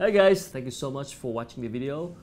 Hey guys, thank you so much for watching the video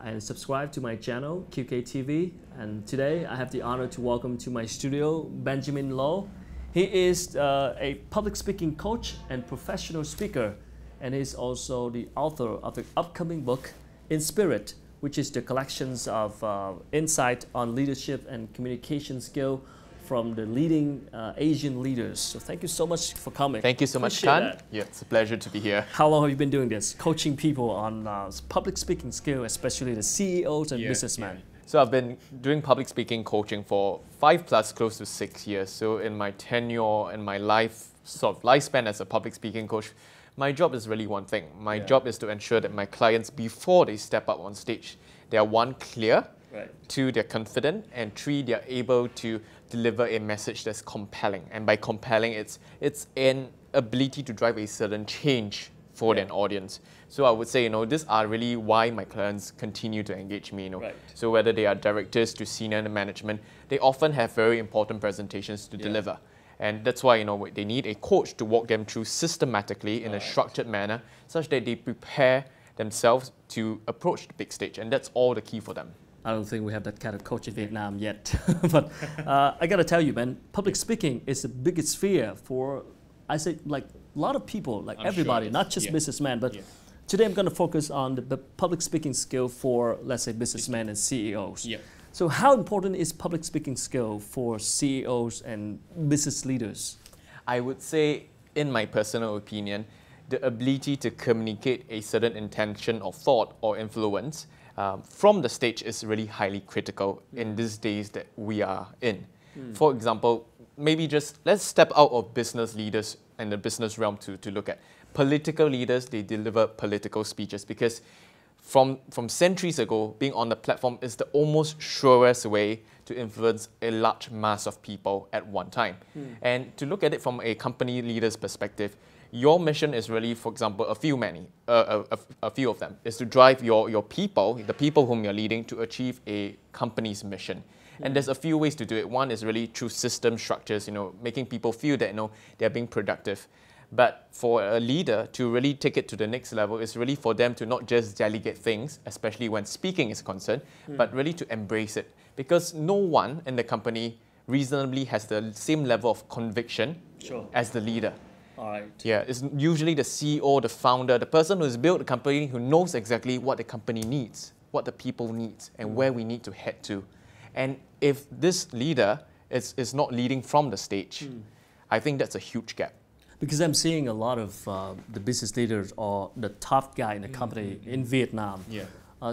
and subscribe to my channel QKTV. And today I have the honor to welcome to my studio Benjamin Loh. He is a public speaking coach and professional speaker, and he's also the author of the upcoming book In Spirit, which is the collections of insight on leadership and communication skill from the leading Asian leaders. So thank you so much for coming. Thank you so much, Khan. Yeah, it's a pleasure to be here. How long have you been doing this? Coaching people on public speaking skill, especially the CEOs and businessmen. So I've been doing public speaking coaching for 5+, close to 6 years. So in my tenure and my lifespan as a public speaking coach, my job is really one thing. My job is to ensure that my clients, before they step up on stage, they are one, clear, two, they're confident, and three, they're able to deliver a message that's compelling. And by compelling, it's an ability to drive a certain change for an audience. So I would say, these are really why my clients continue to engage me. So whether they are directors to senior management, they often have very important presentations to deliver. And that's why they need a coach to walk them through systematically in a structured manner, such that they prepare themselves to approach the big stage. And that's all the key for them. I don't think we have that kind of coach in Vietnam yet. But I gotta tell you, man, public speaking is the biggest fear for, I say, like a lot of people, like everybody, not just businessmen. But today I'm gonna focus on the public speaking skill for, let's say, businessmen and CEOs. So how important is public speaking skill for CEOs and business leaders? I would say, in my personal opinion, the ability to communicate a certain intention of thought or influence from the stage is really highly critical in these days that we are in. For example, maybe just let's step out of business leaders and the business realm to look at. Political leaders, they deliver political speeches because from centuries ago, being on the platform is the almost surest way to influence a large mass of people at one time. And to look at it from a company leader's perspective, your mission is really, for example, a few of them, is to drive your people, the people whom you're leading, to achieve a company's mission. And there's a few ways to do it. One is really through system structures, making people feel that they're being productive. But for a leader to really take it to the next level is really for them to not just delegate things, especially when speaking is concerned, but really to embrace it. Because no one in the company reasonably has the same level of conviction as the leader. Yeah, it's usually the CEO, the founder, the person who's built the company who knows exactly what the company needs, what the people need, and where we need to head to. And if this leader is not leading from the stage, I think that's a huge gap. Because I'm seeing a lot of the business leaders or the top guy in the company in Vietnam.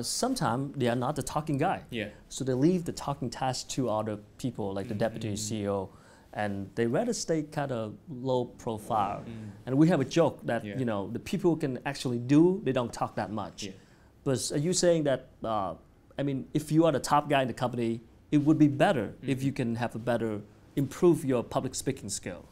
Sometimes they are not the talking guy. So they leave the talking task to other people like the deputy CEO. And they rather stay kind of low profile. And we have a joke that the people who can actually do, they don't talk that much. But are you saying that, I mean, if you are the top guy in the company, it would be better if you can have a better, improve your public speaking skill?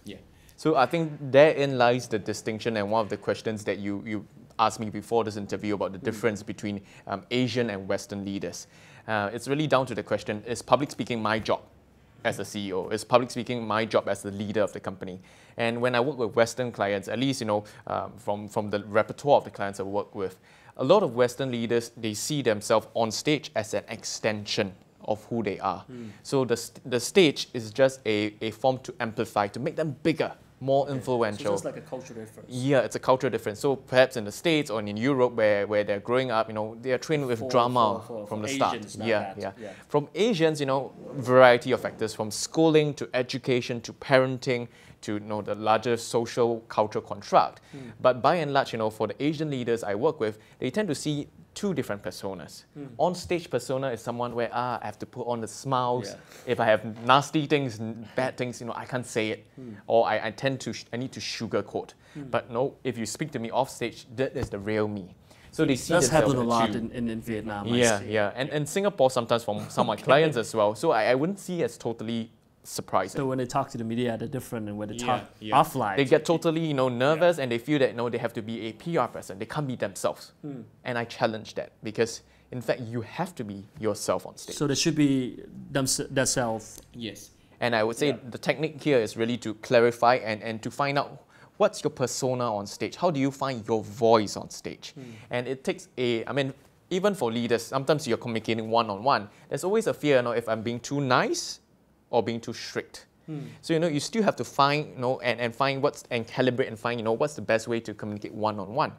So I think therein lies the distinction, and one of the questions that you asked me before this interview about the difference between Asian and Western leaders. It's really down to the question, is public speaking my job as a CEO? Is public speaking my job as the leader of the company? And when I work with Western clients, at least from the repertoire of the clients I work with, a lot of Western leaders, they see themselves on stage as an extension of who they are. So the stage is just a form to amplify, to make them bigger, more influential. So it's like a cultural difference. Yeah, it's a cultural difference. So perhaps in the States or in Europe where they're growing up, they are trained with drama from the start. From Asians, variety of factors, from schooling to education to parenting to the larger social cultural construct. But by and large, for the Asian leaders I work with, they tend to see two different personas. On stage persona is someone where I have to put on the smiles. If I have nasty things, bad things, I can't say it, or I need to sugarcoat. But no, if you speak to me off stage, that is the real me. So they see that's happened a lot in Vietnam. And Singapore sometimes from some of my clients as well. So I wouldn't see it as totally surprising. So when they talk to the media, they're different, and when they talk offline, they get totally nervous, and they feel that they have to be a PR person. They can't be themselves. And I challenge that because in fact you have to be yourself on stage. So they should be themselves. Yes. And I would say the technique here is really to clarify and to find out what's your persona on stage? How do you find your voice on stage? And it takes even for leaders, sometimes you're communicating one-on-one. There's always a fear, if I'm being too nice or being too strict. So, you still have to find, and find and calibrate and find, what's the best way to communicate one-on-one.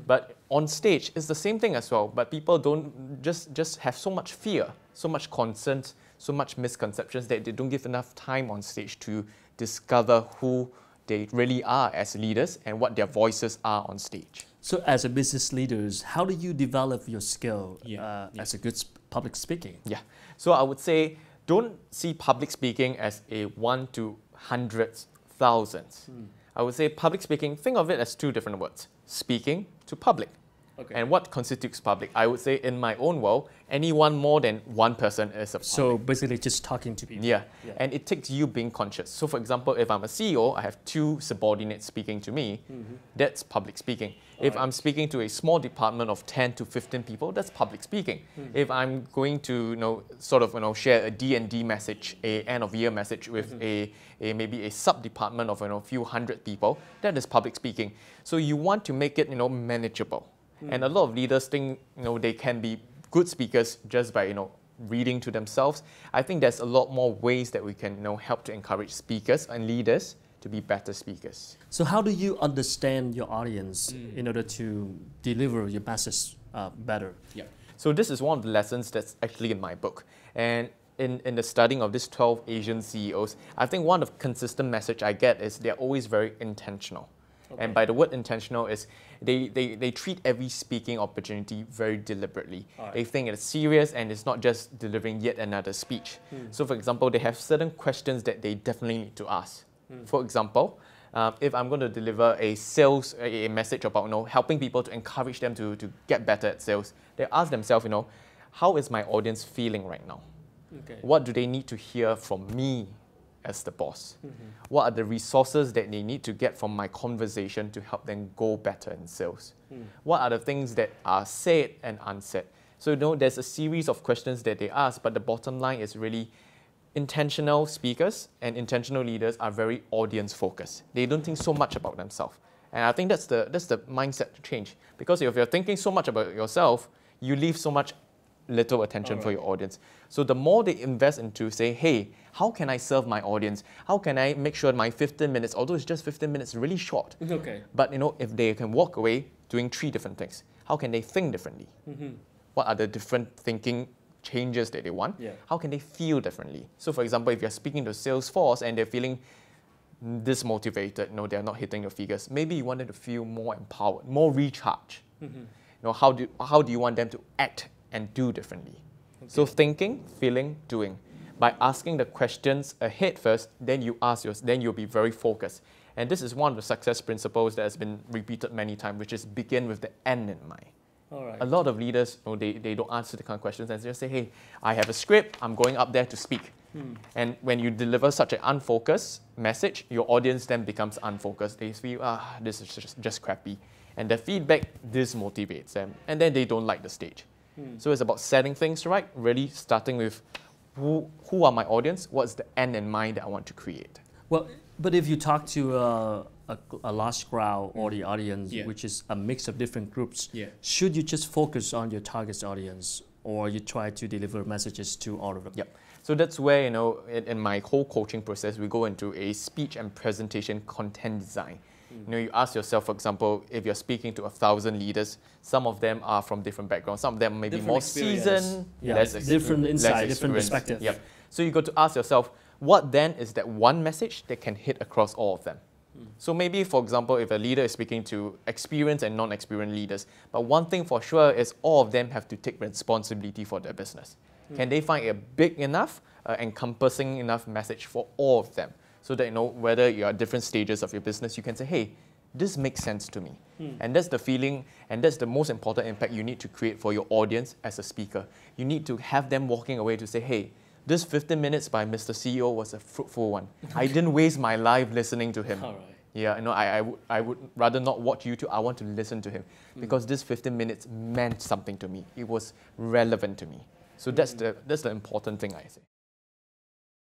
But on stage, it's the same thing as well. But people don't just have so much fear, so much concern, so much misconceptions that they don't give enough time on stage to discover who they really are as leaders and what their voices are on stage. So as a business leaders, how do you develop your skill as a good public speaking? Yeah. So I would say, don't see public speaking as a 1 to hundreds, thousands. I would say public speaking, think of it as two different words. Speaking to public. Okay. And what constitutes public? I would say in my own world, anyone more than one person is a public. So basically just talking to people. Yeah. And it takes you being conscious. So for example, if I'm a CEO, I have 2 subordinates speaking to me, that's public speaking. If I'm speaking to a small department of 10 to 15 people, that's public speaking. If I'm going to share a D&D message, a end of year message with maybe a sub-department of a few hundred people, that is public speaking. So you want to make it manageable. And a lot of leaders think they can be good speakers just by reading to themselves. I think there's a lot more ways that we can help to encourage speakers and leaders to be better speakers. So how do you understand your audience in order to deliver your message better? Yeah. So this is one of the lessons that's actually in my book. And in the studying of these 12 Asian CEOs, I think one of the consistent message I get is they're always very intentional. Okay. And by the word intentional is they treat every speaking opportunity very deliberately. They think it's serious and it's not just delivering yet another speech. So for example, they have certain questions that they definitely need to ask. For example, if I'm going to deliver a message about helping people to encourage them to get better at sales, they ask themselves, how is my audience feeling right now? Okay. What do they need to hear from me as the boss? What are the resources that they need to get from my conversation to help them go better in sales? What are the things that are said and unsaid? So there's a series of questions that they ask, but the bottom line is really intentional speakers and intentional leaders are very audience focused. They don't think so much about themselves. And I think that's the mindset to change. Because if you're thinking so much about yourself, you leave so much little attention for your audience. So the more they invest into say, hey, how can I serve my audience? How can I make sure my 15 minutes, although it's just 15 minutes, really short. Okay. But if they can walk away doing 3 different things, how can they think differently? What are the different thinking changes that they want? How can they feel differently? So for example, if you're speaking to Salesforce and they're feeling dismotivated, they're not hitting your figures, maybe you want them to feel more empowered, more recharged. How do you want them to act and do differently? Okay. So thinking, feeling, doing. By asking the questions ahead first, then you'll be very focused. And this is one of the success principles that has been repeated many times, which is begin with the end in mind. A lot of leaders, they don't answer the kind of questions and they just say, hey, I have a script, I'm going up there to speak. And when you deliver such an unfocused message, your audience then becomes unfocused. They feel, this is just crappy. And the feedback dismotivates them. And then they don't like the stage. So it's about setting things right, really starting with who are my audience, what's the end in mind that I want to create. Well, but if you talk to a large crowd or the audience, which is a mix of different groups, should you just focus on your target audience or you try to deliver messages to all of them? Yep. So that's where, in my whole coaching process, we go into a speech and presentation content design. You ask yourself, for example, if you're speaking to 1,000 leaders, some of them are from different backgrounds. Some of them may be more seasoned, different insight, different perspective. Yep. So you got to ask yourself, what then is that one message that can hit across all of them? So maybe, for example, if a leader is speaking to experienced and non-experienced leaders, but one thing for sure is all of them have to take responsibility for their business. Can they find a big enough, encompassing enough message for all of them? So that whether you're at different stages of your business, you can say, hey, this makes sense to me. And that's the feeling, and that's the most important impact you need to create for your audience as a speaker. You need to have them walking away to say, hey, this 15 minutes by Mr. CEO was a fruitful one. I didn't waste my life listening to him. All right. Yeah, I would rather not watch YouTube. I want to listen to him because this 15 minutes meant something to me. It was relevant to me. So that's the important thing I say.